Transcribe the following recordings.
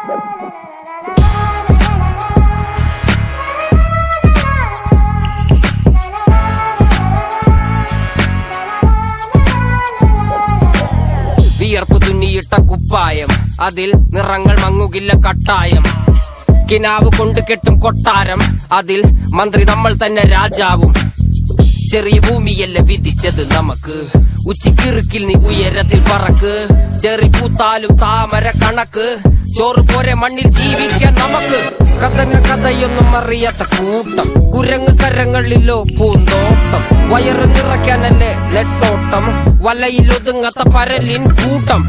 വിയർപ്പ് തുന്നിയിട്ട കുപ്പായം, അതിൽ നിറങ്ങൾ മങ്ങുകില്ല കട്ടായം. കിനാവ് കൊണ്ട് കെട്ടും കൊട്ടാരം, അതിൽ മന്ത്രി നമ്മൾ തന്നെ രാജാവും. ചെറിയ ഭൂമിയല്ല വിധിച്ചത് നമുക്ക്, ഉച്ചിക്കിറുക്കിൽ നീ ഉയരത്തിൽ പറക്ക്. ചെറി പൂത്താലും താമര കണക്ക്, ചോറ് പോരെ മണ്ണിൽ ജീവിക്കാൻ നമുക്ക്. കഥന കഥയൊന്നും അറിയാത്ത കൂട്ടം, കുരങ്ങ് കരങ്ങളിലോ പൂന്തോട്ടം. വയറ് നിറയ്ക്കാനല്ലേ നെട്ടോട്ടം, വലയിലൊതുങ്ങാത്ത പരലിൻ കൂട്ടം.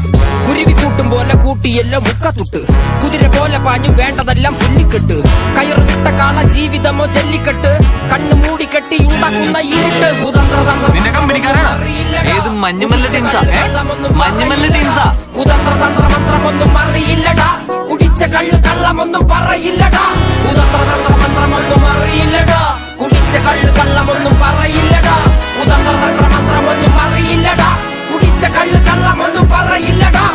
കുരുവി കൂട്ടും പോലെ കൂട്ടിയല്ലോ മുക്കത്തുട്ട്, കുതിര പോലെ പാഞ്ഞു വേണ്ടതെല്ലാം പുല്ലിക്കെട്ട്. കയറുകിട്ട കാള ജീവിതമോ ജല്ലിക്കെട്ട്, കണ്ണു മൂടിക്കെട്ടി ഉണ്ടാക്കുന്ന ഇരുട്ട്. കുതന്ത്രതന്ത്രമന്ത്രമൊന്നും അറിയില്ലടാ, കുടിച്ച കള്ളു കള്ളമൊന്നും പറയില്ലടാ. കുതന്ത്രതന്ത്രമന്ത്രമൊന്നും അറിയില്ലടാ, കുടിച്ച കള്ളു കള്ളമൊന്നും പറയില്ലടാ. കുതന്ത്രതന്ത്രമന്ത്രമൊന്നും അറിയില്ലടാ, കുടിച്ച കള്ളു കള്ളമൊന്നും പറയില്ലടാ.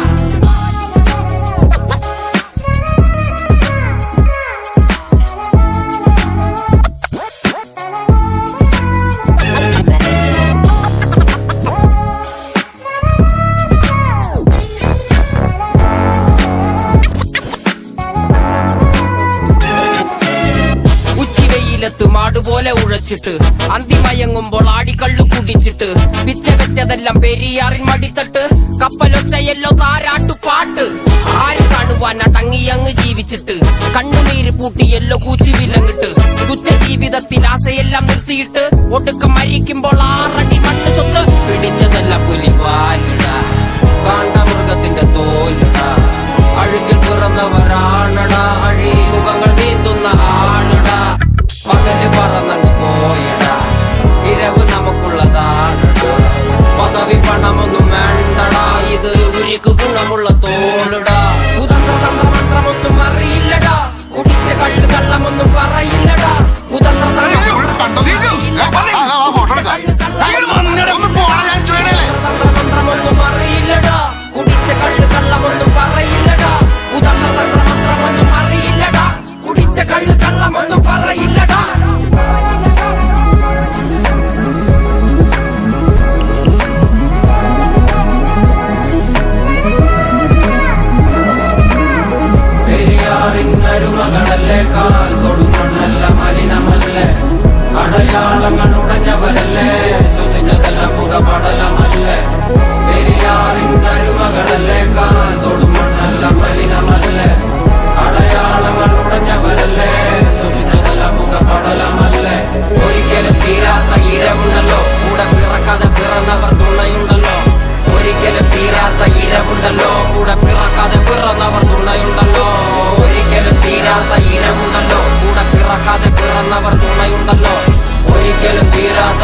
മാടുപോലെ ഉഴച്ചിട്ട് അന്തിമയങ്ങുമ്പോൾ ആടിക്കള്ളു കുടിച്ചിട്ട്, പിച്ച വെച്ചതെല്ലാം പെരിയാറിൻ മടിത്തട്ട്. കപ്പലൊച്ചയല്ലോ താരാട്ടുപാട്ട്, ആര് കാണുവാൻ അടങ്ങിയങ്ങ് ജീവിച്ചിട്ട്. കണ്ണുനീര് പൂട്ടിയല്ലോ കൂച്ചി വിലങ്ങിട്ട്, തുച്ഛ ജീവിതത്തിൽ ആശയെല്ലാം നിർത്തിയിട്ട്. ഒടുക്കം മരിക്കുമ്പോൾ 6 അടി മണ്ണ് സ്വത്ത്. പിടിച്ചതെല്ലാം പുലിവാലിടാ, കാണ്ടമൃഗത്തിന്റെ തോലിടാ. അഴുകിൽ പിറന്നവരാണടാ, അഴിമുഖങ്ങൾ നീന്തുന്ന ആളുടാ. പകല് പറന്നങ്ങ് പോയടാ, ഇരവ് നമുക്കുള്ളതാണടാ. പദവി പണമൊന്നും വേണ്ടടാ, ഇത് ഉരുക്ക് ഗുണമുള്ള തോളിടാ. കുതന്ത്രതന്ത്രമന്ത്രമൊന്നും അറിയില്ലടാ, കുടിച്ച കള്ളു കള്ളമൊന്നും പറയില്ലടാ. കുതന്ത്രതന്ത്രമന്ത്രമൊന്നും അറിയില്ലടാ, കുടിച്ച കള്ളു കള്ളമൊന്നും പറയില്ലടാ. കുതന്ത്രതന്ത്രമന്ത്രമൊന്നും അറിയില്ലടാ, കുടിച്ച കള്ളു കള്ളമൊന്നും പറയില്ലടാ. പെരിയാറിന്നരുമകളല്ലേ, കാൽ തൊടുമണ്ണല്ല മലിനമല്ലേ. അടയാളങ്ങൾ ഉടഞ്ഞവരല്ലേ, ശ്വസിച്ചതെല്ലാം പുകപടലമല്ലേ. പെരിയാറിന്നരുമകളല്ലേ, കാൽ തൊടുമണ്ണല്ല മലിനമല്ലേ. അടയാളങ്ങൾ ഉടഞ്ഞവരല്ലേ, ശ്വസിച്ചതെല്ലാം പുകപടലമല്ലേ. ഒരിക്കലും തീരാത്ത ഇരവുണ്ടല്ലോ, കൂടെ പിറക്കാതെ പിറന്നവർ തുണയുണ്ടല്ലോ. ഒരിക്കലും തീരാത്ത ഇരവുണ്ടല്ലോ, കൂടെ പിറക്കാതെ പിറന്നവർ തുണയുണ്ടല്ലോ. ഒരിക്കലും തീരാത്ത ഇരവുണ്ടല്ലോ, കൂടെ പിറക്കാതെ പിറന്നവർ തുണയുണ്ടല്ലോ. ഒരിക്കലും തീരാത്ത